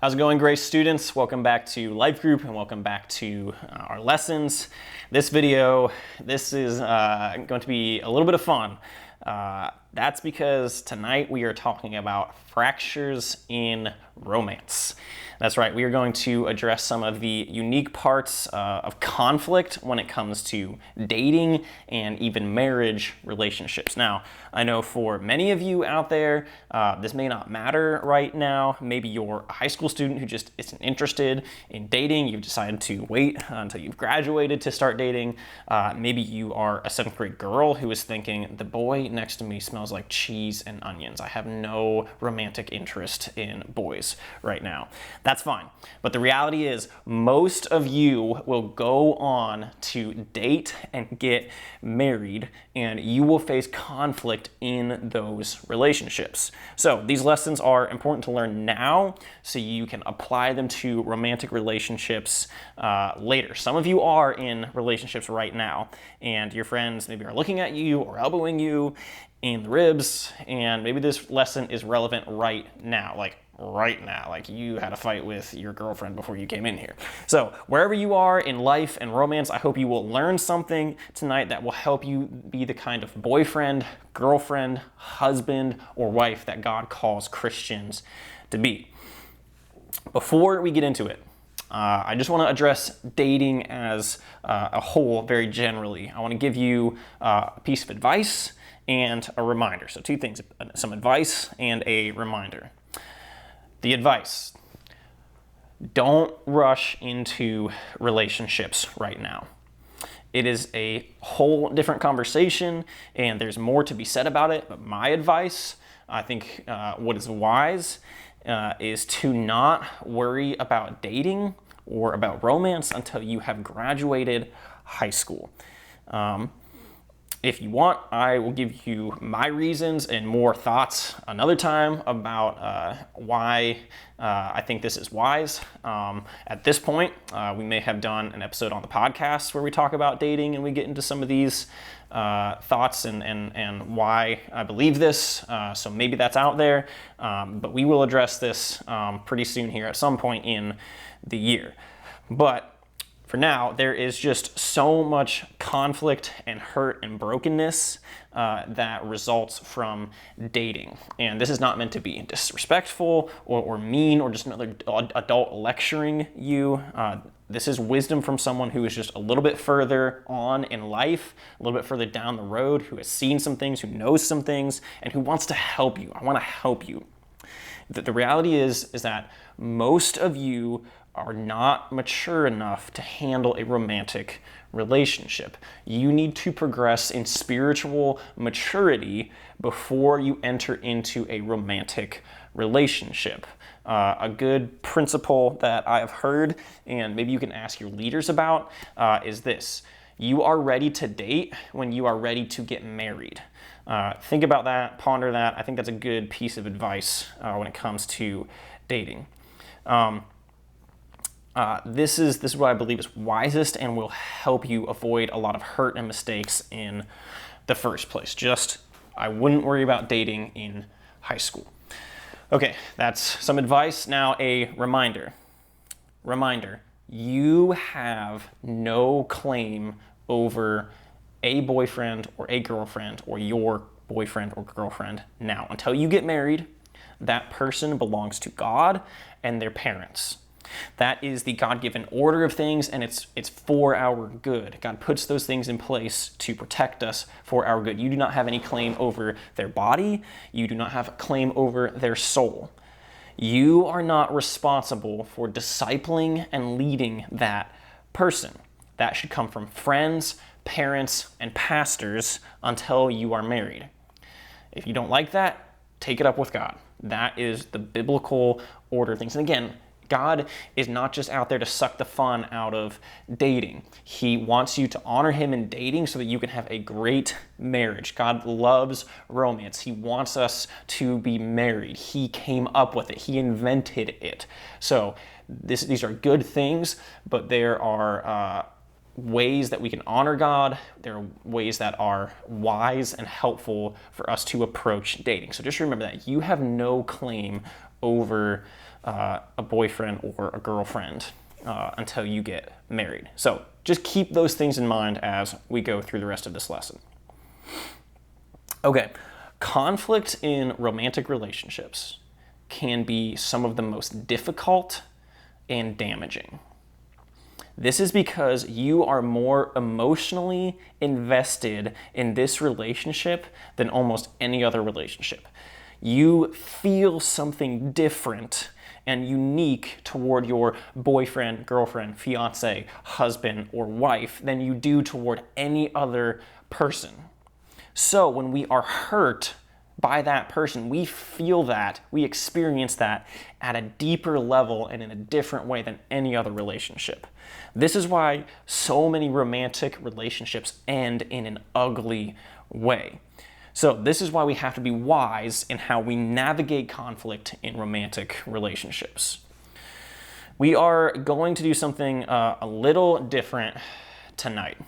How's it going, Grace students? Welcome back to Life Group and welcome back to our lessons. This video, this is going to be a little bit of fun. That's because tonight we are talking about fractures in romance. That's right, we are going to address some of the unique parts of conflict when it comes to dating and even marriage relationships. Now, I know for many of you out there, this may not matter right now. Maybe you're a high school student who just isn't interested in dating. You've decided to wait until you've graduated to start dating. Maybe you are a 7th grade girl who is thinking, the boy next to me smells like cheese and onions. I have no romantic interest in boys right now. That's fine. But the reality is most of you will go on to date and get married, and you will face conflict in those relationships. So these lessons are important to learn now so you can apply them to romantic relationships later. Some of you are in relationships right now, and your friends maybe are looking at you or elbowing you in the ribs, and maybe this lesson is relevant right now, like you had a fight with your girlfriend before you came in here. So wherever you are in life and romance, I hope you will learn something tonight that will help you be the kind of boyfriend, girlfriend, husband, or wife that God calls Christians to be. Before we get into it, I just want to address dating as a whole very generally. I want to give you a piece of advice and a reminder. So two things, some advice and a reminder. The advice: don't rush into relationships right now. It is a whole different conversation and there's more to be said about it, but my advice, I think what is wise is to not worry about dating or about romance until you have graduated high school. If you want, I will give you my reasons and more thoughts another time about why I think this is wise. At this point, we may have done an episode on the podcast where we talk about dating and we get into some of these thoughts and why I believe this. So maybe that's out there, but we will address this pretty soon here at some point in the year. But for now, there is just so much conflict and hurt and brokenness that results from dating. And this is not meant to be disrespectful or mean or just another adult lecturing you. This is wisdom from someone who is just a little bit further on in life, a little bit further down the road, who has seen some things, who knows some things, and who wants to help you. I want to help you. The reality is that most of you are not mature enough to handle a romantic relationship. You need to progress in spiritual maturity before you enter into a romantic relationship. A good principle that I have heard, and maybe you can ask your leaders about, is this: you are ready to date when you are ready to get married. Think about that, ponder that. I think that's a good piece of advice when it comes to dating. This is what I believe is wisest and will help you avoid a lot of hurt and mistakes in the first place. I wouldn't worry about dating in high school. Okay, that's some advice. Now a reminder. You have no claim over a boyfriend or a girlfriend or your boyfriend or girlfriend now. Until you get married, that person belongs to God and their parents. That is the God-given order of things, and it's for our good. God puts those things in place to protect us for our good. You do not have any claim over their body. You do not have a claim over their soul. You are not responsible for discipling and leading that person. That should come from friends, parents, and pastors until you are married. If you don't like that, take it up with God. That is the biblical order of things. And again, God is not just out there to suck the fun out of dating. He wants you to honor him in dating so that you can have a great marriage. God loves romance. He wants us to be married. He came up with it. He invented it. So these are good things, but there are ways that we can honor God. There are ways that are wise and helpful for us to approach dating. So just remember that you have no claim over a boyfriend or a girlfriend until you get married. So just keep those things in mind as we go through the rest of this lesson. Okay, conflict in romantic relationships can be some of the most difficult and damaging. This is because you are more emotionally invested in this relationship than almost any other relationship. You feel something different and unique toward your boyfriend, girlfriend, fiance, husband, or wife than you do toward any other person. So when we are hurt by that person, we feel that, we experience that at a deeper level and in a different way than any other relationship. This is why so many romantic relationships end in an ugly way. So this is why we have to be wise in how we navigate conflict in romantic relationships. We are going to do something a little different tonight.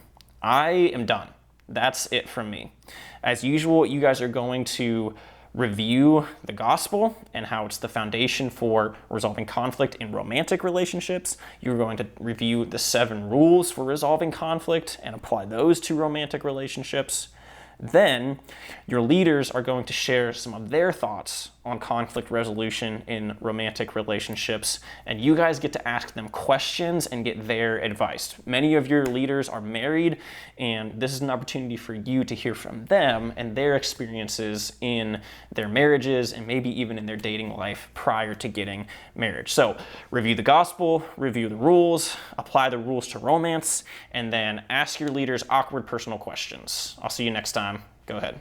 I am done. That's it from me. As usual, you guys are going to review the gospel and how it's the foundation for resolving conflict in romantic relationships. You're going to review the 7 rules for resolving conflict and apply those to romantic relationships. Then your leaders are going to share some of their thoughts on conflict resolution in romantic relationships, and you guys get to ask them questions and get their advice. Many of your leaders are married, and this is an opportunity for you to hear from them and their experiences in their marriages and maybe even in their dating life prior to getting married. So review the gospel, review the rules, apply the rules to romance, and then ask your leaders awkward personal questions. I'll see you next time. Go ahead.